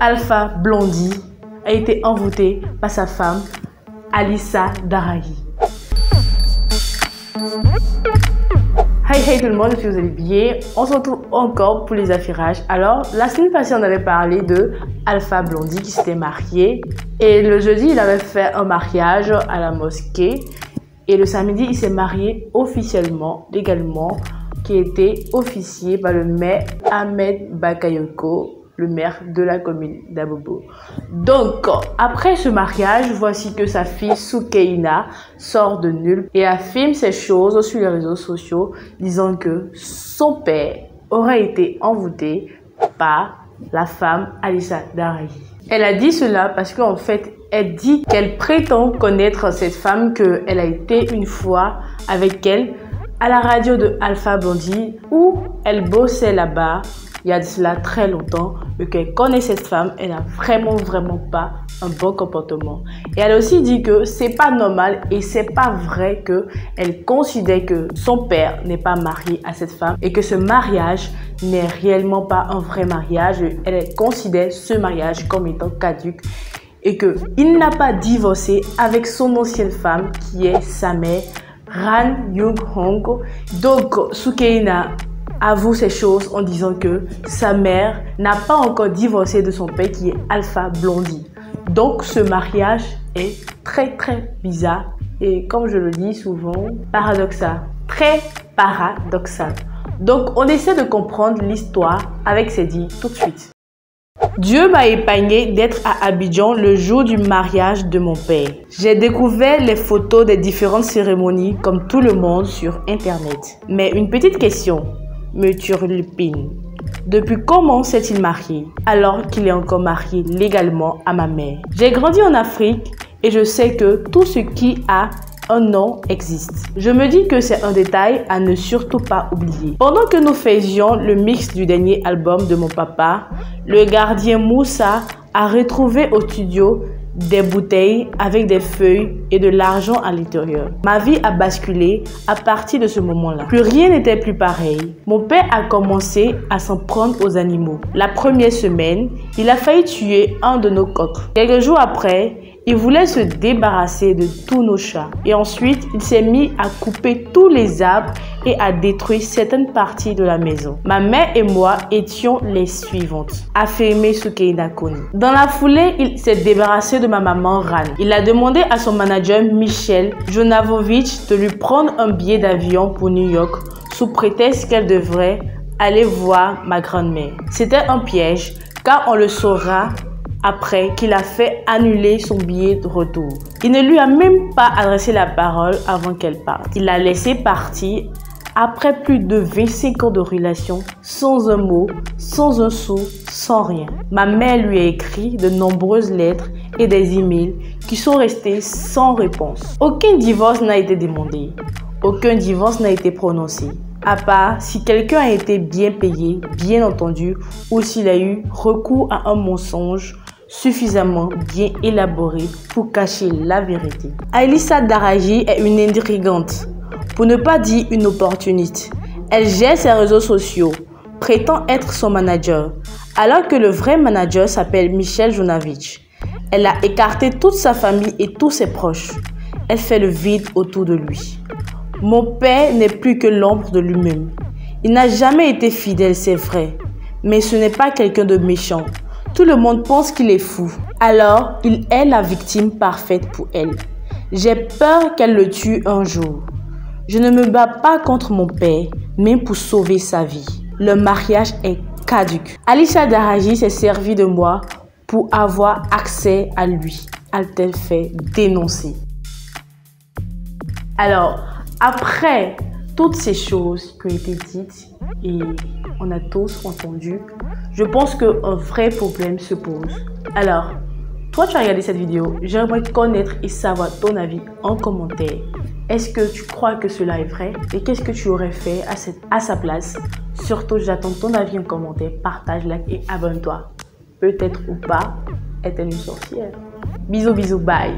Alpha Blondy a été envoûté par sa femme, Alyssa Darahi. Hey tout le monde, j'espère que vous allez bien. On se retrouve encore pour les affirages. Alors, la semaine passée, on avait parlé de Alpha Blondy qui s'était marié. Et le jeudi, il avait fait un mariage à la mosquée. Et le samedi, il s'est marié officiellement, légalement, qui était officié par le maire Ahmed Bakayoko, le maire de la commune d'Abobo. Donc, après ce mariage, voici que sa fille Soukeina sort de nulle et affirme ces choses sur les réseaux sociaux, disant que son père aurait été envoûté par la femme Alyssa Darahi. Elle a dit cela parce qu'en fait, elle dit qu'elle prétend connaître cette femme, qu'elle a été une fois avec elle à la radio de Alpha Blondy où elle bossait là-bas il y a de cela très longtemps, et qu'elle connaît cette femme, elle n'a vraiment pas un bon comportement. Et elle a aussi dit que c'est pas normal et c'est pas vrai qu'elle considère que son père n'est pas marié à cette femme et que ce mariage n'est réellement pas un vrai mariage. Elle considère ce mariage comme étant caduque et qu'il n'a pas divorcé avec son ancienne femme qui est sa mère, Ran Young-hong. Donc, Soukeina avoue ces choses en disant que sa mère n'a pas encore divorcé de son père qui est Alpha Blondy. Donc, ce mariage est très bizarre et comme je le dis souvent, paradoxal. Très paradoxal. Donc, on essaie de comprendre l'histoire avec ces dits tout de suite. Dieu m'a épargné d'être à Abidjan le jour du mariage de mon père. J'ai découvert les photos des différentes cérémonies comme tout le monde sur internet. Mais une petite question me turlupine. Depuis comment s'est-il marié alors qu'il est encore marié légalement à ma mère? J'ai grandi en Afrique et je sais que tout ce qui a un nom existe. Je me dis que c'est un détail à ne surtout pas oublier. Pendant que nous faisions le mix du dernier album de mon papa, le gardien Moussa a retrouvé au studio des bouteilles avec des feuilles et de l'argent à l'intérieur. Ma vie a basculé à partir de ce moment-là. Plus rien n'était plus pareil. Mon père a commencé à s'en prendre aux animaux. La première semaine, il a failli tuer un de nos coqs. Quelques jours après, il voulait se débarrasser de tous nos chats. Et ensuite, il s'est mis à couper tous les arbres et à détruire certaines parties de la maison. Ma mère et moi étions les suivantes, affirmait Soukeina Koni. Dans la foulée, il s'est débarrassé de ma maman Ran. Il a demandé à son manager Michel Jonavovitch de lui prendre un billet d'avion pour New York sous prétexte qu'elle devrait aller voir ma grand-mère. C'était un piège car on le saura après qu'il a fait annuler son billet de retour. Il ne lui a même pas adressé la parole avant qu'elle parte. Il l'a laissé partir après plus de 25 ans de relation, sans un mot, sans un sou, sans rien. Ma mère lui a écrit de nombreuses lettres et des emails qui sont restés sans réponse. Aucun divorce n'a été demandé. Aucun divorce n'a été prononcé. À part si quelqu'un a été bien payé, bien entendu, ou s'il a eu recours à un mensonge suffisamment bien élaboré pour cacher la vérité. Alyssa Darahi est une intrigante, pour ne pas dire une opportuniste. Elle gère ses réseaux sociaux, prétend être son manager, alors que le vrai manager s'appelle Michel Jonavovitch. Elle a écarté toute sa famille et tous ses proches. Elle fait le vide autour de lui. Mon père n'est plus que l'ombre de lui-même. Il n'a jamais été fidèle, c'est vrai, mais ce n'est pas quelqu'un de méchant. Tout le monde pense qu'il est fou. Alors, il est la victime parfaite pour elle. J'ai peur qu'elle le tue un jour. Je ne me bats pas contre mon père, mais pour sauver sa vie. Le mariage est caduc. Alyssa Darahi s'est servie de moi pour avoir accès à lui, a-t-elle fait dénoncer. Alors, après toutes ces choses qui ont été dites et on a tous entendu, je pense qu'un vrai problème se pose. Alors, toi tu as regardé cette vidéo, j'aimerais connaître et savoir ton avis en commentaire. Est-ce que tu crois que cela est vrai et qu'est-ce que tu aurais fait à sa place? Surtout, j'attends ton avis en commentaire, partage, like et abonne-toi. Peut-être ou pas, est-elle une sorcière? Bisous, bye!